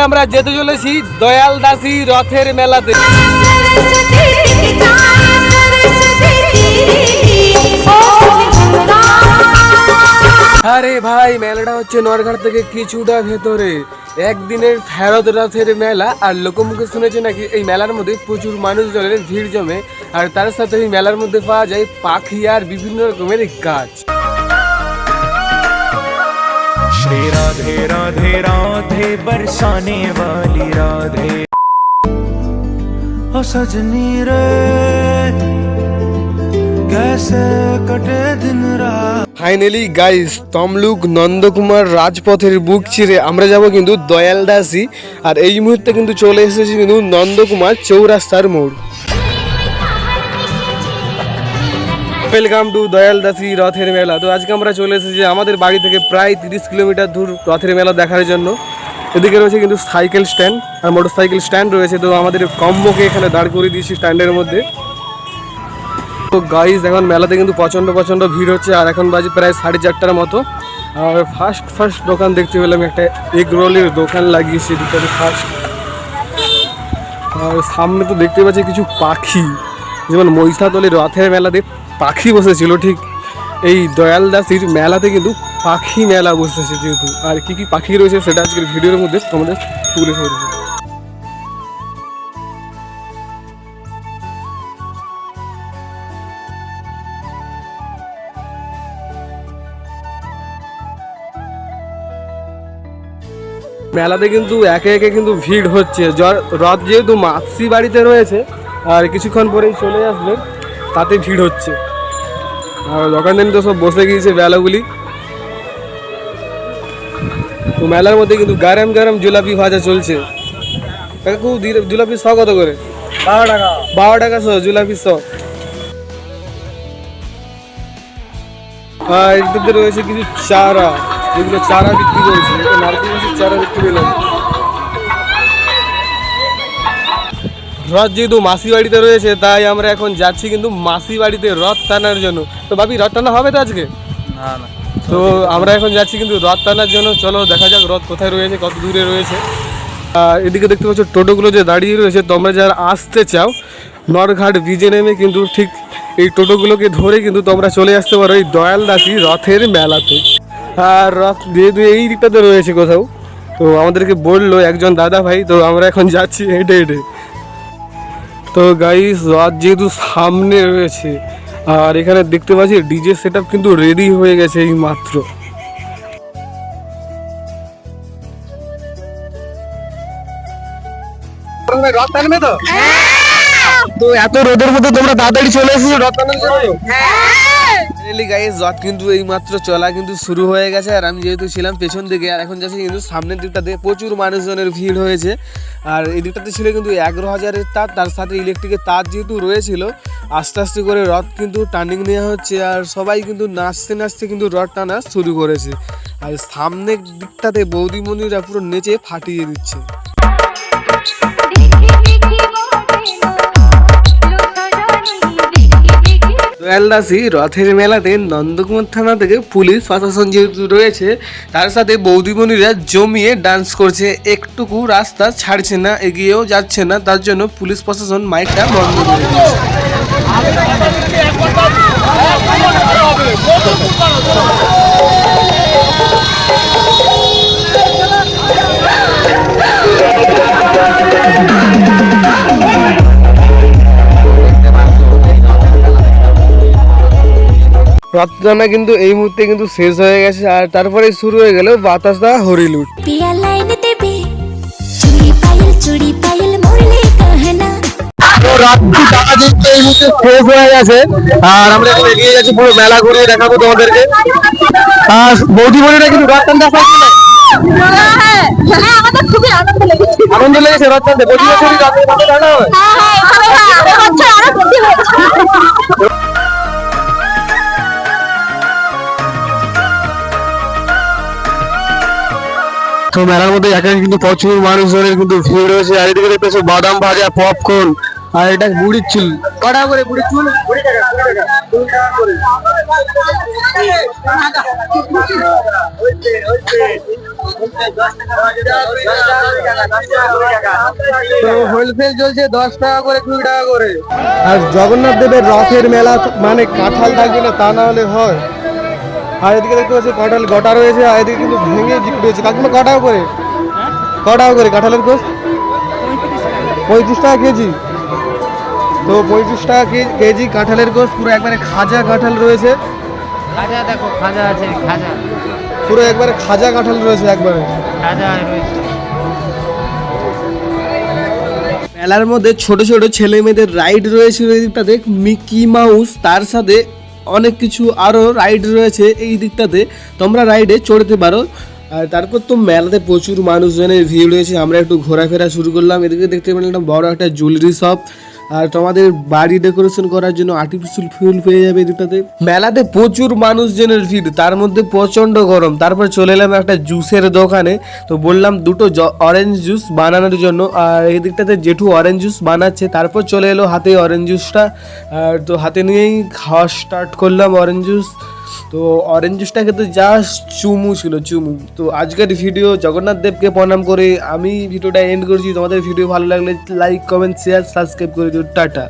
আমরা যেতে চলেছি দয়াল দাসী রথের মেলাতে। আরে ভাই, মেলাটা হচ্ছে নরঘাট থেকে কিছুটা ভেতরে। একদিনের ফেরত রথের মেলা। আর লোকমুখে শুনেছে নাকি এই মেলার মধ্যে প্রচুর মানুষজনের ভিড় জমে। আর তার সাথে এই মেলার মধ্যে পাওয়া যায় পাখি আর বিভিন্ন রকমের গাছ। श्री राधे राधे राधे बरसाने वाली राधे ओ सजनी रे कैसे कटे दिन रात। ফাইনালি গাইস, তমলুক নন্দকুমার রাজপথের বুক চিরে আমরা যাব কিন্তু দয়াল দাসী। আর এই মুহূর্তে কিন্তু চলে এসেছি কিন্তু নন্দকুমার চৌরাস্তার মোড়। ওয়েলকাম টু দয়াল দাসী রথের মেলা। তো আজকে আমরা চলে এসেছি আমাদের বাড়ি থেকে প্রায় 30 কিলোমিটার দূর রথের মেলা দেখার জন্য। এদিকে রয়েছে কিন্তু সাইকেল স্ট্যান্ড আর মোটর সাইকেল স্ট্যান্ড রয়েছে। তো আমাদের কম্বোকে এখানে দাঁড় করে দিয়েছি স্ট্যান্ডের মধ্যে। তো গাইস, এখন মেলাতে কিন্তু প্রচণ্ড ভিড় হচ্ছে। আর এখন বাজে প্রায় 4:30টার মতো। আর ফার্স্ট দোকান দেখতে পেলাম একটা এগ রোলের দোকান লাগিয়েছে দুটাতে ফার্স্ট। আর সামনে তো দেখতে পাচ্ছি কিছু পাখি, যেমন মহিষাদলের রথের মেলাতে পাখি বসেছিল, ঠিক এই দয়াল দাসীর মেলাতে কিন্তু পাখি মেলা বসেছে যেহেতু। আর কি কি পাখি রয়েছে সেটা আজকের ভিডিওর মধ্যে তোমাদের তুলে ধরবো। মেলাতে কিন্তু একে একে কিন্তু ভিড় হচ্ছে। রথ যেহেতু মাসি বাড়িতে রয়েছে আর কিছুক্ষণ পরেই চলে আসবে, তাতে ভিড় হচ্ছে। আর দোকানদানি তো সব বসে গিয়েছে বেলাগুলি। তো মেলার মধ্যে কিন্তু গরম গরম জিলাপি ভাজা চলছে। কাকু, জিলাপি 100 কত করে? 12 টাকা। 12 টাকা 100 জিলাপি 100। আর এদিকে রয়েছে কিছু চারা, যেগুলো চারা বিক্রি করেছে। নারকেল গাছের চারা বিক্রি পেলাম। রথ যেহেতু মাসি বাড়িতে রয়েছে, তাই আমরা এখন যাচ্ছি কিন্তু মাসি বাড়িতে রথ টানার জন্য। তো ভাবি, রথ টানা হবে তো আজকে? না না। তো আমরা এখন যাচ্ছি কিন্তু রথ টানার জন্য। চলো দেখা যাক রথ কোথায় রয়েছে, কত দূরে রয়েছে। আর এদিকে দেখতে পাচ্ছ টোটোগুলো যে দাঁড়িয়ে রয়েছে। তোমরা যারা আসতে চাও নরঘাট ব্রিজে নেমে কিন্তু ঠিক এই টোটোগুলোকে ধরে কিন্তু তোমরা চলে আসতে পারো এই দয়াল দাসী রথের মেলাতে। আর রথ যেহেতু এই দিকটাতে রয়েছে কোথাও, তো আমাদেরকে বললো একজন দাদা ভাই। তো আমরা এখন যাচ্ছি হেঁটে হেঁটে। তো গাইস, রথ যেহেতু সামনে রয়েছে আর এখানে দেখতে পাচ্ছি ডিজে সেটআপ কিন্তু রেডি হয়ে গেছে এই মাত্র। রথ টানবে তো? তো এত রোদের মধ্যে তোমরা তাড়াতাড়ি চলে এসেছো রথ টানার জন্য? গাইস, রথ কিন্তু এই মাত্র চলা কিন্তু শুরু হয়ে গেছে। আর আমি যেহেতু ছিলাম পেছন দিকে, আর এখন যাচ্ছি কিন্তু সামনের দিকটাতে প্রচুর মানুষজনের ভিড় হয়েছে। আর এই দিকটাতে ছিল কিন্তু 11,000-এর তার, তার সাথে ইলেকট্রিকের তার যেহেতু রয়েছিল। আস্তে আস্তে করে রথ কিন্তু টার্নিং নেওয়া হচ্ছে। আর সবাই কিন্তু নাচতে নাচতে কিন্তু রথ টানা শুরু করেছে। আর সামনের দিকটাতে বৌদিমণিরা পুরো নেচে ফাটিয়ে দিচ্ছে। দয়াল দাসী রথের মেলাতে নন্দকুমার থানা থেকে পুলিশ প্রশাসন যেহেতু রয়েছে, তার সাথে বৌদিমণিরা জমিয়ে ডান্স করছে। একটুকু রাস্তা ছাড়ছে না, এগিয়েও যাচ্ছে না। তার জন্য পুলিশ প্রশাসন মাইকটা বন্ধ করে দিয়েছে। রথ টানা কিন্তু এই মুহূর্তে কিন্তু শেষ হয়ে গেছে। আর তারপরে শুরু হয়ে গেল বাতাসা হরিলুট। এই মুহূর্তে শেষ হয়ে গেছে আর আমরা এখন এগিয়ে যাচ্ছি পুরো মেলা ঘুরে দেখাবো তোমাদেরকে। আর বৌদি বোনেরা কিন্তু রথ টানতে আনন্দ লেগেছে রথ টানতে। প্রতি বছরই রথে টানা হয়। তো মেলার মধ্যে এখানে কিন্তু প্রচুর মানুষজনের কিন্তু ভিড় রয়েছে। আর এদিকে দেখতেছো বাদাম ভাজা, পপকর্ন, আর এটা বুড়ির চুল। কটা করে বুড়ির চুল? 20 টাকা। 20 টাকা করে। তো হোলসেল চলছে 10 টাকা করে 20 টাকা করে। আর জগন্নাথ দেবের রথের মেলা মানে কাঁঠাল থাকবে না তা না হলে হয়। আর এদিকে দেখতে পাচ্ছি কাঁঠাল গোটা রয়েছে, আর এদিকে কিন্তু ভেঙে বিক্রি হয়েছে। কাকিমা ক টাকা করে কাঁঠালের গোস? 35 টাকা কেজি। তো 35 টাকা কেজি কাঁঠালের গোস, পুরো একবারে খাজা কাঁঠাল রয়েছে। খাজা দেখো, খাজা আছে, খাজা পুরো একবারে খাজা কাঁঠাল রয়েছে একবারে। খাজা রয়েছে। মেলার মধ্যে ছোট ছোট ছেলে মেয়েদের রাইড রয়েছে এই দিকটাতে, মিকি মাউস, তার সাথে অনেক কিছু আরও রাইড রয়েছে এই দিকটাতে, তোমরা রাইডে চড়তে পারো। আর তারপর তো মেলাতে প্রচুর মানুষজনের ভিড় রয়েছে, আমরা একটু ঘোরাফেরা শুরু করলাম। এদিকে দেখতে পেলাম বড় একটা জুয়েলারি শপ, আর তোমাদের বাড়ি ডেকোরেশন করার জন্য আর্টিফিশিয়াল ফুল পেয়ে যাবে এদিকটাতে। মেলাতে প্রচুর মানুষজনের ভিড়, তার মধ্যে প্রচণ্ড গরম। তারপর চলে এলাম একটা জুসের দোকানে, তো বললাম দুটো অরেঞ্জ জুস বানানোর জন্য। আর এই দিকটাতে জেঠু অরেঞ্জ জুস বানাচ্ছে, তারপর চলে এলো হাতে অরেঞ্জ জুসটা। আর তো হাতে নিয়েই খাওয়া স্টার্ট করলাম অরেঞ্জ জুস। তো অরেঞ্জ জুসটা খেতে জাস্ট চুমু ছিল, চুমু। তো আজকের ভিডিও জগন্নাথ দেবকে প্রণাম করে আমি ভিডিওটা এন্ড করছি। তোমাদের ভিডিও ভালো লাগলে লাইক, কমেন্ট, শেয়ার, সাবস্ক্রাইব করে দিও। টাটা।